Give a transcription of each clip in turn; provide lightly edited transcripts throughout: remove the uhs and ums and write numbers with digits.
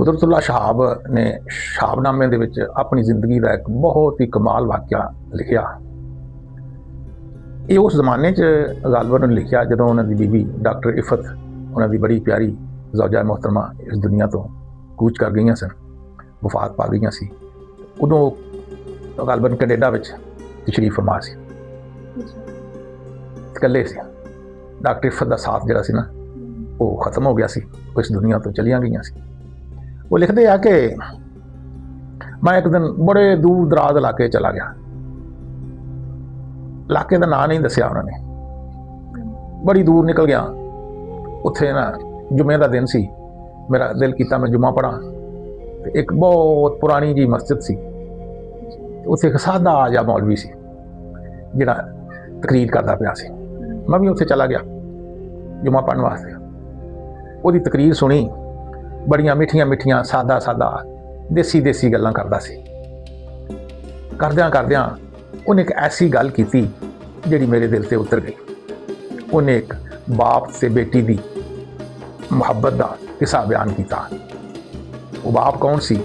ਕੁਦਰਤੁੱਲਾ ਸ਼ਹਾਬ ਨੇ ਸ਼ਹਾਬਨਾਮੇ ਦੇ ਵਿੱਚ ਆਪਣੀ ਜ਼ਿੰਦਗੀ ਦਾ ਇੱਕ ਬਹੁਤ ਹੀ ਕਮਾਲ ਵਾਕਿਆ ਲਿਖਿਆ। ਇਹ ਉਸ ਜ਼ਮਾਨੇ 'ਚ ਗਾਲਬਨ ਲਿਖਿਆ ਜਦੋਂ ਉਹਨਾਂ ਦੀ ਬੀਬੀ ਡਾਕਟਰ ਇਫਤ, ਉਹਨਾਂ ਦੀ ਬੜੀ ਪਿਆਰੀ ਜ਼ੌਜਾ ਮੁਹਤਰਮਾ ਇਸ ਦੁਨੀਆ ਤੋਂ ਕੂਚ ਕਰ ਗਈਆਂ ਸਨ, ਵਫਾਤ ਪਾ ਗਈਆਂ ਸੀ। ਉਦੋਂ ਗਾਲਬਨ ਕੈਨੇਡਾ ਵਿੱਚ ਤਸ਼ਰੀਫ ਫਰਮਾ ਸੀ, ਇਕੱਲੇ ਸੀ। ਡਾਕਟਰ ਇਫਤ ਦਾ ਸਾਥ ਜਿਹੜਾ ਸੀ ਨਾ ਉਹ ਖਤਮ ਹੋ ਗਿਆ ਸੀ, ਉਹ ਇਸ ਦੁਨੀਆ ਤੋਂ ਚਲੀਆਂ ਗਈਆਂ ਸੀ। ਉਹ ਲਿਖਦੇ ਆ ਕਿ ਮੈਂ ਇੱਕ ਦਿਨ ਬੜੇ ਦੂਰ ਦਰਾਜ਼ ਇਲਾਕੇ ਚਲਾ ਗਿਆ। ਇਲਾਕੇ ਦਾ ਨਾਂ ਨਹੀਂ ਦੱਸਿਆ ਉਹਨਾਂ ਨੇ। ਬੜੀ ਦੂਰ ਨਿਕਲ ਗਿਆ। ਉੱਥੇ ਨਾ ਜੁਮੇ ਦਾ ਦਿਨ ਸੀ। ਮੇਰਾ ਦਿਲ ਕੀਤਾ ਮੈਂ ਜੁਮਾ ਪੜ੍ਹਾਂ। ਤੇ ਇੱਕ ਬਹੁਤ ਪੁਰਾਣੀ ਜੀ ਮਸਜਿਦ ਸੀ। ਉੱਥੇ ਇੱਕ ਸਾਦਾ ਜਿਹਾ ਮੌਲਵੀ ਸੀ ਜਿਹੜਾ ਤਕਰੀਰ ਕਰਦਾ ਪਿਆ ਸੀ। ਮੈਂ ਵੀ ਉੱਥੇ ਚਲਾ ਗਿਆ ਜੁਮਾ ਪੜ੍ਹਨ ਵਾਸਤੇ। ਉਹਦੀ ਤਕਰੀਰ ਸੁਣੀ। ਬੜੀਆਂ ਮਿੱਠੀਆਂ ਮਿੱਠੀਆਂ ਸਾਦਾ ਦੇਸੀ ਗੱਲਾਂ ਕਰਦਾ ਸੀ। ਕਰਦਿਆਂ ਉਹਨੇ ਇੱਕ ਐਸੀ ਗੱਲ ਕੀਤੀ ਜਿਹੜੀ ਮੇਰੇ ਦਿਲ ਤੇ ਉਤਰ ਗਈ। ਉਹਨੇ ਇੱਕ ਬਾਪ ਤੇ ਬੇਟੀ ਦੀ ਮੁਹੱਬਤ ਦਾ ਕਿੱਸਾ ਬਿਆਨ ਕੀਤਾ। ਉਹ ਬਾਪ ਕੌਣ ਸੀ?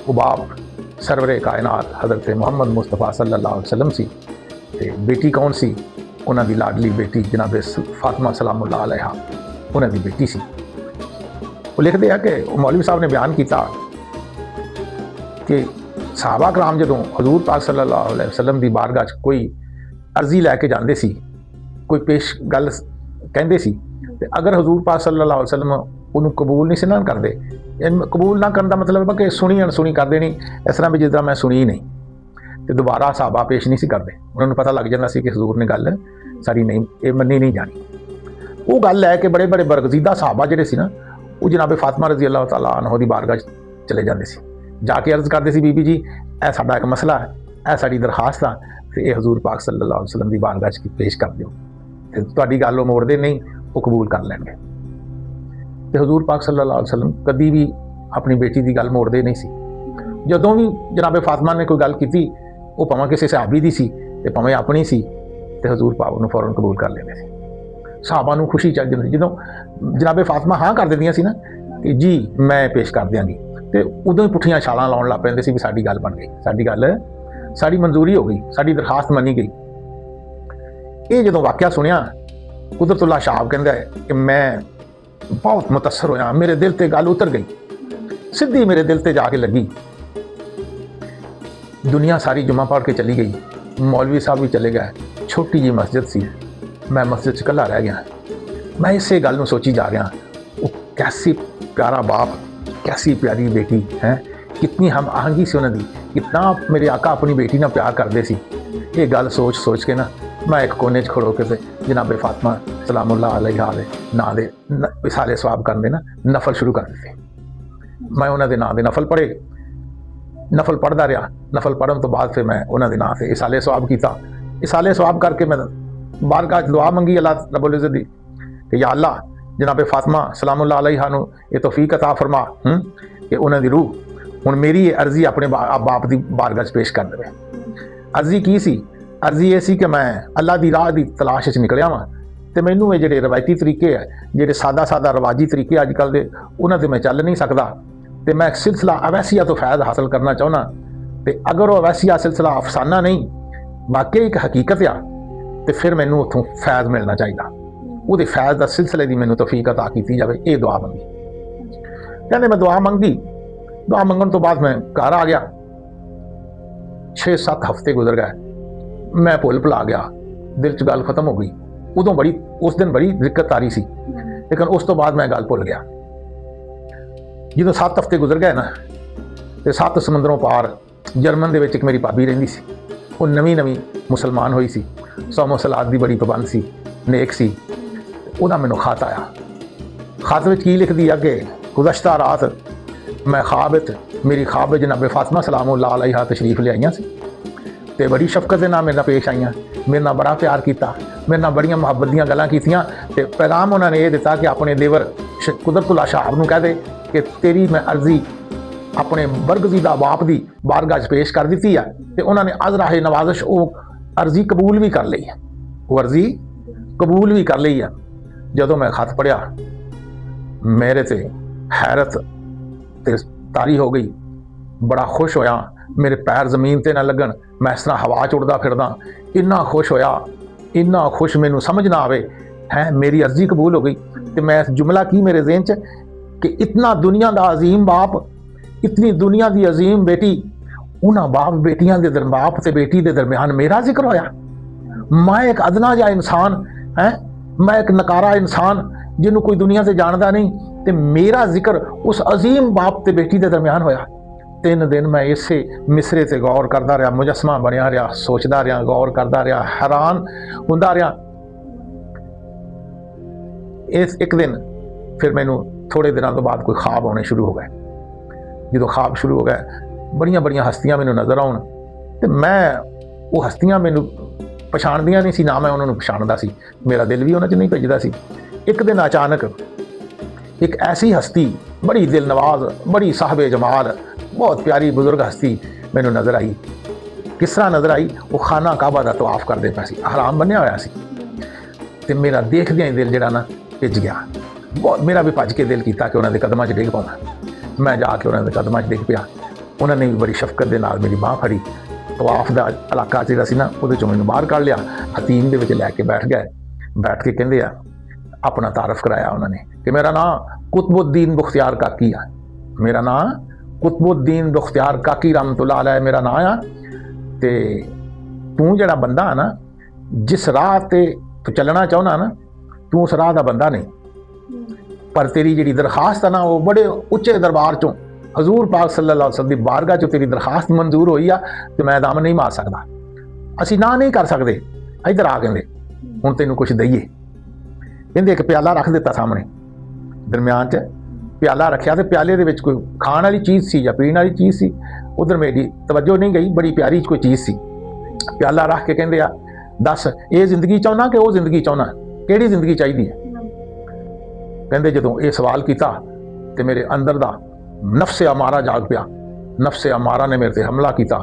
ਉਹ ਬਾਪ ਸਰਵਰੇ ਕਾਇਨਾਤ ਹਜ਼ਰਤ ਮੁਹੰਮਦ ਮੁਸਤਫਾ ਸੱਲੱਲਾਹੁ अलैहि वसल्लम ਸੀ। ਤੇ ਬੇਟੀ ਕੌਣ ਸੀ? ਉਹਨਾਂ ਦੀ ਲਾਡਲੀ ਬੇਟੀ ਜਨਾਬ ਫਾਤਿਮਾ ਸਲਾਮੁल्लाह अलैहा, ਉਹਨਾਂ ਦੀ ਬੇਟੀ ਸੀ। ਉਹ ਲਿਖਦੇ ਆ ਕਿ ਉਹ ਮੌਲਵੀ ਸਾਹਿਬ ਨੇ ਬਿਆਨ ਕੀਤਾ ਕਿ ਸਹਾਬਾ ਕਰਾਮ ਜਦੋਂ ਹਜ਼ੂਰ ਪਾਕ ਸੱਲੱਲਾਹੁ अलैहि वसल्लम ਦੀ ਬਾਰਗਾਹ 'ਚ ਕੋਈ ਅਰਜ਼ੀ ਲੈ ਕੇ ਜਾਂਦੇ ਸੀ, ਕੋਈ ਪੇਸ਼ ਗੱਲ ਕਹਿੰਦੇ ਸੀ, ਤੇ ਅਗਰ ਹਜ਼ੂਰ ਪਾਕ ਸੱਲੱਲਾਹੁ अलैहि वसल्लम ਉਹਨੂੰ ਕਬੂਲ ਨਹੀਂ ਸੀ ਨਾ ਕਰਦੇ। ਕਬੂਲ ਨਾ ਕਰਨ ਦਾ ਮਤਲਬ ਹੈ ਕਿ ਸੁਣੀ ਅਣਸੁਣੀ ਕਰ ਦੇਣੀ, ਇਸ ਤਰ੍ਹਾਂ ਵੀ ਜਿਸ ਤਰ੍ਹਾਂ ਮੈਂ ਸੁਣੀ ਨਹੀਂ, ਤੇ ਦੁਬਾਰਾ ਸਹਾਬਾ ਪੇਸ਼ ਨਹੀਂ ਸੀ ਕਰਦੇ। ਉਹਨਾਂ ਨੂੰ ਪਤਾ ਲੱਗ ਜਾਂਦਾ ਸੀ ਕਿ ਹਜ਼ੂਰ ਨੇ ਗੱਲ ਸਾਡੀ ਨਹੀਂ, ਇਹ ਮੰਨੀ ਨਹੀਂ ਜਾਣੀ। ਉਹ ਗੱਲ ਲੈ ਕੇ ਬੜੇ ਬਰਗਜ਼ੀਦਾ ਸਹਾਬਾ ਜਿਹੜੇ ਸੀ ਨਾ, ਉਹ ਜਨਾਬ ਫਾਤਿਮਾ ਰਜ਼ੀ ਅੱਲਾਹ ਤਾਲਾ ਅਨਹਾ ਦੀ ਬਾਰਗਾਹ 'ਚ ਚਲੇ ਜਾਂਦੇ ਸੀ। ਜਾ ਕੇ ਅਰਜ਼ ਕਰਦੇ ਸੀ, ਬੀਬੀ ਜੀ ਇਹ ਸਾਡਾ ਇੱਕ ਮਸਲਾ ਹੈ, ਇਹ ਸਾਡੀ ਦਰਖਾਸਤ ਆ, ਤੇ ਇਹ ਹਜ਼ੂਰ ਪਾਕ ਸੱਲੱਲਾਹੁ अलैहि वसल्लम ਦੀ ਬਾਰਗਾਹ 'ਚ ਪੇਸ਼ ਕਰ ਦਿਓ, ਤੇ ਤੁਹਾਡੀ ਗੱਲ ਉਹ ਮੋੜਦੇ ਨਹੀਂ, ਉਹ ਕਬੂਲ ਕਰ ਲੈਣਗੇ। ਤੇ ਹਜ਼ੂਰ ਪਾਕ ਸੱਲੱਲਾਹੁ अलैहि वसल्लम ਕਦੀ ਵੀ ਆਪਣੀ ਬੇਟੀ ਦੀ ਗੱਲ ਮੋੜਦੇ ਨਹੀਂ ਸੀ। ਜਦੋਂ ਵੀ ਜਨਾਬ ਫਾਤਿਮਾ ਨੇ ਕੋਈ ਗੱਲ ਕੀਤੀ, ਉਹ ਭਾਵੇਂ ਕਿਸੇ ਸਹਾਬੀ ਦੀ ਸੀ ਤੇ ਭਾਵੇਂ ਆਪਣੀ ਸੀ, ਤੇ ਹਜ਼ੂਰ ਪਾਕ ਨੂੰ ਫੌਰਨ ਕਬੂਲ ਕਰ ਲੈਂਦੇ ਸੀ। ਸਹਾਬਾ ਨੂੰ ਖੁਸ਼ੀ ਚੱਲ ਜਾਂਦੀ ਜਦੋਂ ਜਨਾਬ ਫਾਤਿਮਾ ਹਾਂ ਕਰ ਦਿੰਦੀਆਂ ਸੀ ਨਾ ਕਿ ਜੀ ਮੈਂ ਪੇਸ਼ ਕਰ ਦਿਆਂਗੀ, ਤੇ ਉਦੋਂ ਹੀ ਪੁੱਠੀਆਂ ਛਾਲਾਂ ਲਾਉਣ ਲੱਗ ਪੈਂਦੇ ਸੀ ਵੀ ਸਾਡੀ ਗੱਲ ਬਣ ਗਈ, ਸਾਡੀ ਮਨਜ਼ੂਰੀ ਹੋ ਗਈ, ਸਾਡੀ ਦਰਖਾਸਤ ਮੰਨੀ ਗਈ। ਇਹ ਜਦੋਂ ਵਾਕਿਆ ਸੁਣਿਆ, ਕੁਦਰਤੁੱਲਾ ਸ਼ਹਾਬ ਕਹਿੰਦਾ ਹੈ ਕਿ ਮੈਂ ਬਹੁਤ ਮੁਤੱਸਰ ਹੋਇਆ, ਮੇਰੇ ਦਿਲ ਤੇ ਗੱਲ ਉਤਰ ਗਈ, ਸਿੱਧੀ ਮੇਰੇ ਦਿਲ ਤੇ ਜਾ ਕੇ ਲੱਗੀ। ਦੁਨੀਆ ਸਾਰੀ ਜੁਮਾ ਪੜ੍ਹ ਕੇ ਚਲੀ ਗਈ, ਮੌਲਵੀ ਸਾਹਿਬ ਵੀ ਚਲੇ ਗਏ, ਛੋਟੀ ਜੀ ਮਸਜਿਦ ਸੀ, ਮੈਂ ਮਸਜਿਦ 'ਚ ਇਕੱਲਾ ਰਹਿ ਗਿਆ। ਮੈਂ ਇਸੇ ਗੱਲ ਨੂੰ ਸੋਚੀ ਜਾ ਰਿਹਾ, ਉਹ ਕੈਸੀ ਪਿਆਰਾ ਬਾਪ, कैसी प्यारी बेटी है, कितनी हम आहंगी से उन्होंने दी, कितना मेरे आका अपनी बेटी ना प्यार करते सी। ये गल सोच के ना मैं एक कोने 'च खड़ो के जनाब फातिमा सलामुल्लाह अलैहा दे नां दे इसाले सवाब करने ना नफल शुरू कर दिते। मैं उन्होंने नां दे नफल पढ़े, नफल पढ़ता रहा। नफल पढ़न तो बाद फिर मैं उन्होंने नां से इसाले सवाब किया। इसाले सवाब करके मैं बारगाह दुआ मंगी अल्लाह रब्बुल इज़्ज़त दी कि या अल्लाह जनाब फातिमा सलामुल्लाह अलैहा नूं ये तौफीक अता फरमा कि उन्हां दी रूह हुण मेरी अर्जी अपने बाप की बारगाह 'च पेश कर देवे। अर्जी की सी? अर्जी ये सी कि मैं अल्लाह की राह की तलाश 'च निकलिया वां, ते मैनूं ये जिहड़े रवायती तरीके है, जिहड़े सादा रवाजी तरीके अजकल दे, उन्हां ते मैं चल नहीं सकदा, ते मैं सिलसिला अवैसिया तो फैज़ हासिल करना चाहुंदा। ते अगर वो अवैसिया सिलसिला अफसाना नहीं, वाकई एक हकीकत आ, ते फिर मैनूं उत्थों फैज़ मिलना चाहिए। ਉਹਦੇ ਫੈਜ਼ ਦਾ ਸਿਲਸਿਲੇ ਦੀ ਮੈਨੂੰ ਤੌਫੀਕ ਅਤਾ ਕੀਤੀ ਜਾਵੇ। ਇਹ ਦੁਆ ਮੰਗੀ। ਕਹਿੰਦੇ ਮੈਂ ਦੁਆ ਮੰਗੀ। ਦੁਆ ਮੰਗਣ ਤੋਂ ਬਾਅਦ ਮੈਂ ਘਰ ਆ ਗਿਆ। 6-7 ਹਫ਼ਤੇ ਗੁਜ਼ਰ ਗਏ। ਮੈਂ ਭੁੱਲ ਭੁਲਾ ਗਿਆ, ਦਿਲ 'ਚ ਗੱਲ ਖਤਮ ਹੋ ਗਈ। ਉਦੋਂ ਉਸ ਦਿਨ ਬੜੀ ਦਿੱਕਤ ਆ ਰਹੀ ਸੀ, ਲੇਕਿਨ ਉਸ ਤੋਂ ਬਾਅਦ ਮੈਂ ਗੱਲ ਭੁੱਲ ਗਿਆ। ਜਦੋਂ 7 ਹਫ਼ਤੇ ਗੁਜ਼ਰ ਗਏ ਨਾ, ਤੇ 7 ਸਮੁੰਦਰੋਂ ਪਾਰ ਜਰਮਨ ਦੇ ਵਿੱਚ ਇੱਕ ਮੇਰੀ ਭਾਬੀ ਰਹਿੰਦੀ ਸੀ। ਉਹ ਨਵੀਂ ਮੁਸਲਮਾਨ ਹੋਈ ਸੀ, ਸੌਮੋ ਸਲਾਤ ਦੀ ਬੜੀ ਪਾਬੰਦ ਸੀ, ਨੇਕ ਸੀ। ਉਹਦਾ ਮੈਨੂੰ ਖਤ ਆਇਆ। ਖਤ ਵਿੱਚ ਕੀ ਲਿਖਦੀ ਆ ਕਿ ਗੁਜ਼ਸ਼ਤਾ ਰਾਤ ਮੈਂ ख्वाब मेरी ख्वाब जनाब फातिमा सलामुल्लाह अलैहा तशरीफ ले आईयां सी, ते बड़ी शफकत के नाल मेरे नाल पेश आईयां, मेरे नाल बड़ा प्यार किया, मेरे नाल बड़ियां मुहब्बत दीयां गल्लां कीतियां, ते पैगाम उन्होंने ये दिता कि अपने देवर कुदरतुल्ला शहाब नूं कह दे कि तेरी मैं अर्जी अपने बरगज़ीदा बाप की बारगाह 'च पेश कर दी है, ते उन्होंने अज राहे नवाजिश वो अर्जी कबूल भी कर ली है, वो अर्जी कबूल भी कर ली है। ਜਦੋਂ मैं खत पढ़िया, मेरे ते हैरत ਤੇ ਤਾਰੀ ਹੋ ਗਈ। बड़ा खुश होया, मेरे पैर जमीन ते ना लगन, मैं इस तरह हवा च उड़दा फिरदा, इन्ना खुश होया, इन्ना खुश, मैनू समझ ना आवे है मेरी अर्जी कबूल हो गई। तो मैं जुमला की मेरे ज़हन च कि इतना दुनिया का अजीम बाप, इतनी दुनिया की अजीम बेटी, उन्होंने बाप बेटियां दे बाप ते बेटी के दरम्यान मेरा जिक्र होया। मैं एक अदना जा इंसान है, मैं एक नकारा इंसान जिन्हों कोई दुनिया से जानता नहीं, तो मेरा जिक्र उस अजीम बाप ते बेटी के दरम्यान होया। 3 दिन मैं इसे मिसरे से गौर करता रहा, मुजस्मा बनया रहा, सोचता रहा, गौर करता रहा, हैरान होंदा रहा। इस एक दिन फिर मैनू थोड़े दिनों तो बाद कोई ख्वाब आने शुरू हो गए। जो ख्वाब शुरू हो गए, बड़िया बड़िया हस्तियां मैनू नज़र आउन, तो मैं वो हस्तियां मैनू पछाणदियां नहीं सी, ना मैं उन्होंने पछाणदा सी, मेरा दिल भी उन्हां च नहीं भजदा सी। एक दिन अचानक एक ऐसी हस्ती, बड़ी दिल नवाज, बड़ी साहबे जमाल, बहुत प्यारी बुजुर्ग हस्ती मैनू नज़र आई। किस तरह नज़र आई? वो खाना काबा का तवाफ करते पे सी, हराम बनिया होया सी, ते मेरा देखदियां ही दिल जिहड़ा ना भिज गया। बहुत मेरा भी भज के दिल किया कि उन्होंने कदमां च डिग पावां। मैं जाके उन्होंने कदमां च डिग पिया। उन्होंने भी बड़ी शफकत के नाल मेरी बांह फड़ी, तवाफ का इलाका जिहड़ा सी ना उहदे चों मैनू बाहर कढ लिया, हतीम दे विच लैके बैठ गए। बैठ के कहंदे आ अपना तारफ कराया उन्होंने कि मेरा नाम कुतबुद्दीन बख्तियार काकी है, मेरा नाम कुतबुद्दीन बख्तियार काकी रहमतुल्लाह अलैह मेरा नाम आ। ते तू जड़ा बंदा है ना, जिस राह ते तू चलना चाहना ना, तू उस राह का बंदा नहीं, पर तेरी जी दरखास्त है ना, वो बड़े उच्चे दरबार चों हजूर पाक सल्लल्लाहु अलैहि वसल्लम की बारगाह चों तेरी दरखास्त मंजूर हुई आ, तो मैं दम नहीं मार सकता, असी ना नहीं कर सकते। इधर आ कहते हुण तेनू कुछ दईए। कहते एक प्याला रख दिता सामने, दरम्यान च प्याला रखा, तो प्याले दे विच कोई खाण वाली चीज़ सी या पीण वाली चीज़ सी, उधर मेरी तवज्जो नहीं गई, बड़ी प्यारी कोई चीज़ सी। प्याला रख के कहते आ दस ये जिंदगी चाहना कि वो जिंदगी चाहना, किहड़ी जिंदगी चाहिए है? कहते जो ये सवाल किया तो मेरे अंदर का नफ्स अमारा जाग पिया। नफ्स अमारा ने मेरे से हमला किया,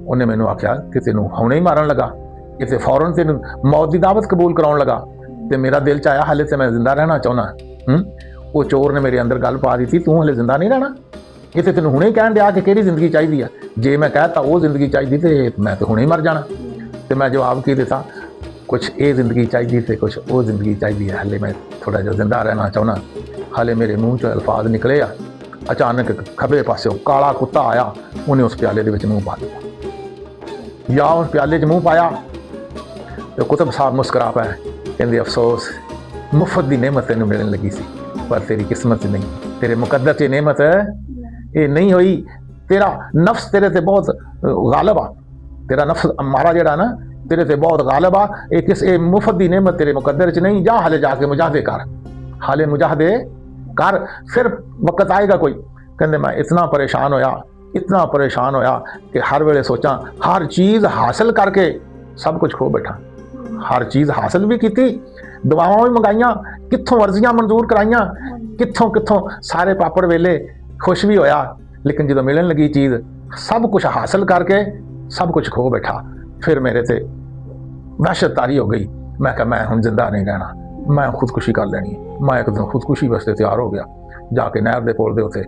उन्हें मैनू आख्या कि तेनू हुणे ही मारन लगा, ये तो फौरन तेन मौत की दावत कबूल कराउण लगा। तो मेरा दिल चाया हाले तो मैं जिंदा रहना चाहना। वो चोर ने मेरे अंदर गल पा दी थी, तू हले जिंदा नहीं रहना, ये तो तेन हुणे ही कहन दिया कि किहड़ी जिंदगी चाहिए है। जे मैं कहता वो जिंदगी चाहिए तो मैं तो हुणे ही मर जाना। तो मैं जवाब की देता, कुछ ये जिंदगी चाहिए तो कुछ वो जिंदगी चाहिए, हाले मैं थोड़ा जिहा जिंदा रहना चाहना। हाले मेरे मूँह चो अल्फाज निकले आ। अचानक खब्बे पासों काला कुत्ता आया, उन्हें उस प्याले दे विच मूँह पा दिया। या उस प्याले च मूँह पाया तो कुतुब साहब मुस्करा पाए, कहते अफसोस मुफ्त की नेमत तेन मिलने लगी सी, पर तेरी किस्मत नहीं, तेरे मुकद्दर च नेमत ये नहीं हुई। तेरा नफ्स तेरे ते बहुत गालिब आ, तेरा नफ्स अमारा जिहड़ा ना तेरे ते बहुत गालिब आ। ये मुफ्त की नेमत तेरे मुकद्दर च नहीं, जा हाले जाके मुजाहदे कर, हाले मुजाहदे कर, फिर वक्त आएगा कोई। कहते मैं इतना परेशान होया, इतना परेशान होया कि हर वेले सोचा हर चीज़ हासिल करके सब कुछ खो बैठा। हर चीज़ हासिल भी की, दुआवां भी मंगाइयां, कित्थों अर्जियां मंजूर कराइयां, कित्थों कित्थों सारे पापड़ वेले, खुश भी होया, लेकिन जो मिलन लगी चीज़ सब कुछ हासिल करके सब कुछ खो बैठा। फिर मेरे ते वहशत तारी हो गई। मैं कहा मैं हुण जिंदा नहीं रहना, मैं खुदकुशी कर लेनी है। मैं एक दिन खुदकुशी वास्ते तैयार हो गया, जाके नहर के पुल के उत्ते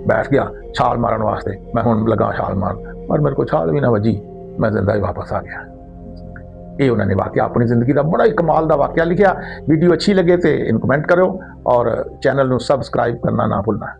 बैठ गया छाल मारन वास्ते। मैं हुण लगा छाल मार, पर मेरे को छाल भी ना वजी, मैं जिंदा ही वापस आ गया। ये उन्होंने वाकया अपनी जिंदगी का बड़ा ही कमाल का वाकया लिखा। वीडियो अच्छी लगे तो इन कमेंट करो और चैनल को सबसक्राइब करना ना भूलना।